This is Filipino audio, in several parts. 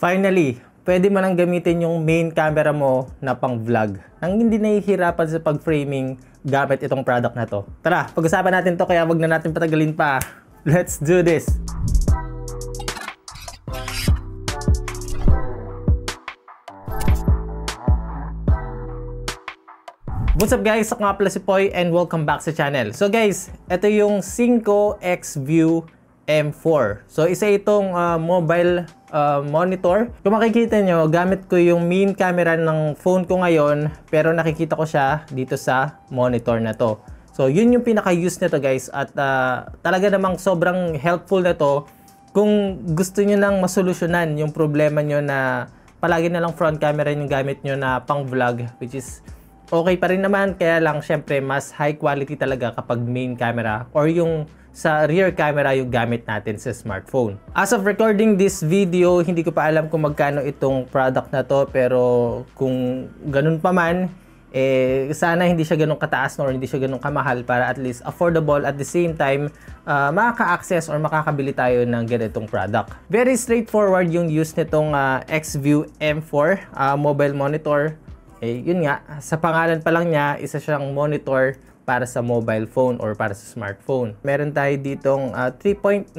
Finally, pwede mo nang gamitin yung main camera mo na pang vlog nang hindi nahihirapan sa pag-framing gamit itong product na to. Tara, pag-usapan natin to kaya wag na natin patagalin pa. Let's do this! What's up guys? Ako nga pala si Poy and welcome back sa channel. So guys, ito yung Cinco X-View M4. So isa itong mobile monitor. Kung makikita nyo, gamit ko yung main camera ng phone ko ngayon, pero nakikita ko siya dito sa monitor na to. So yun yung pinaka-use nito guys, at talaga namang sobrang helpful na to kung gusto nyo nang masolusyonan yung problema nyo na palagi na lang front camera yung gamit nyo na pang vlog, which is okay pa rin naman, kaya lang syempre mas high quality talaga kapag main camera or yung sa rear camera yung gamit natin sa smartphone. As of recording this video, hindi ko pa alam kung magkano itong product na to, pero kung ganun pa man, sana hindi siya ganun kataas or hindi siya ganun kamahal para at least affordable, at the same time makaka-access or makakabili tayo ng ganitong product. Very straightforward yung use nitong X-View M4 mobile monitor. Yun nga, sa pangalan pa lang niya, isa siyang monitor para sa mobile phone or para sa smartphone. Meron tayo ditong 3.97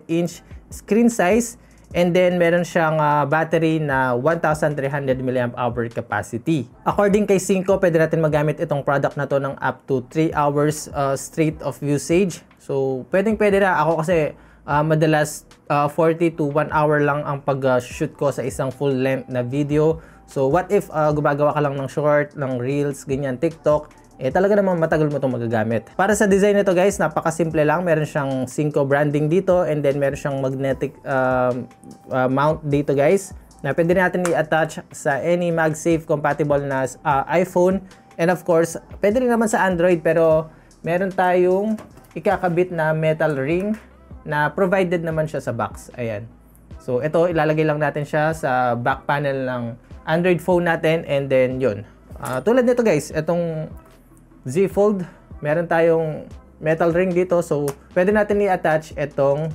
inch screen size, and then meron siyang battery na 1,300 mAh capacity. According kay Cinco, pwede natin magamit itong product na to ng up to 3 hours straight of usage. So pwede na. Ako kasi madalas 40 to 1 hour lang ang pag-shoot ko sa isang full length na video. So what if gumagawa ka lang ng short, ng reels, ganyan, TikTok, talaga naman matagal mo itong magagamit. Para sa design nito guys, napakasimple lang. Meron siyang Cinco branding dito, and then meron siyang magnetic mount dito guys, na pwede natin i-attach sa any MagSafe compatible na iPhone, and of course pwede rin naman sa Android, pero meron tayong ikakabit na metal ring na provided naman siya sa box. Ayan. So ito, ilalagay lang natin siya sa back panel ng Android phone natin, and then yun. Tulad nito guys, itong Z Fold, meron tayong metal ring dito, so pwede natin i-attach itong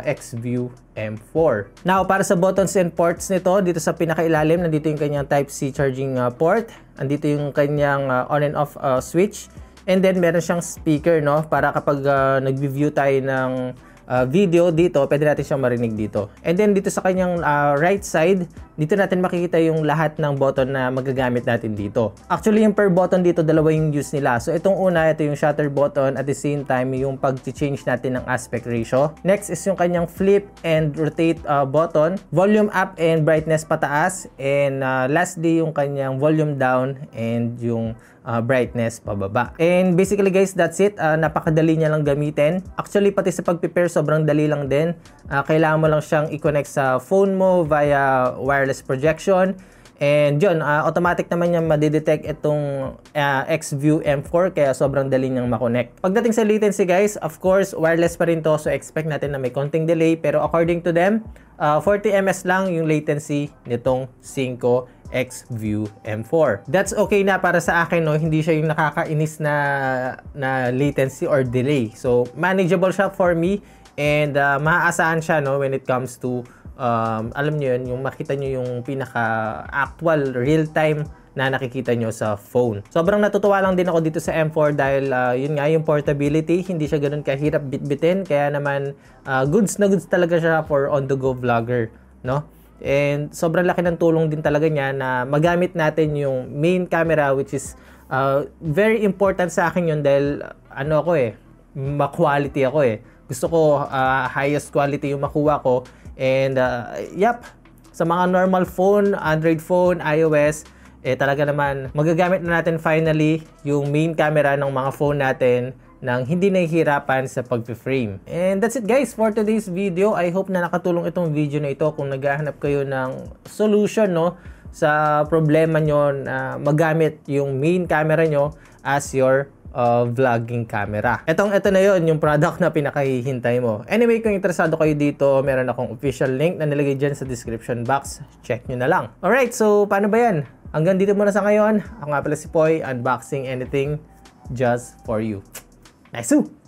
X-View M4. Now, para sa buttons and ports nito, dito sa pinakailalim, nandito yung kanyang Type-C charging port, andito yung kanyang on and off switch, and then meron siyang speaker, no, para kapag nag-view tayo ng video dito, pwede natin siyang marinig dito. And then dito sa kanyang right side, dito natin makikita yung lahat ng button na magagamit natin dito. Actually, yung per button dito, dalawa yung use nila. So itong una, ito yung shutter button, at the same time yung pag-change natin ng aspect ratio. Next is yung kanyang flip and rotate button, volume up and brightness pataas, and lastly yung kanyang volume down and yung brightness pababa. And basically guys, that's it. Napakadali niya lang gamitin. Actually, pati sa pag-prepare, sobrang dali lang din. Kailangan mo lang siyang i-connect sa phone mo via wireless projection. And yun, automatic naman niya madidetect itong X-View M4, kaya sobrang dali niyang makonect. Pagdating sa latency guys, of course, wireless pa rin to, so expect natin na may konting delay. Pero according to them, 40 ms lang yung latency nitong Cinco X-View M4. That's okay na para sa akin, no? Hindi siya yung nakakainis na latency or delay. So manageable siya for me, and maaasahan siya, no, when it comes to alam niyo yun, yung makita niyo yung pinaka-actual real-time na nakikita nyo sa phone. Sobrang natutuwa lang din ako dito sa M4 dahil yun nga, yung portability, hindi siya ganun kahirap bitbitin, kaya naman goods na goods talaga siya for on-the-go vlogger, no? And sobrang laki ng tulong din talaga niya na magamit natin yung main camera, which is very important sa akin yun dahil ano ako ma-quality ako Gusto ko highest quality yung makuha ko, and yep, sa mga normal phone, Android phone, iOS, talaga naman magagamit na natin finally yung main camera ng mga phone natin nang hindi nahihirapan sa pag-frame. And that's it guys for today's video. I hope na nakatulong itong video na ito kung naghahanap kayo ng solution, no, sa problema nyo na magamit yung main camera nyo as your vlogging camera. Ito na yun, yung product na pinakahihintay mo. Anyway, kung interesado kayo dito, meron akong official link na nilagay dyan sa description box. Check nyo na lang. Alright, so paano ba yan? Hanggang dito muna sa ngayon. Ako nga pala si Poy, unboxing anything just for you. Nice!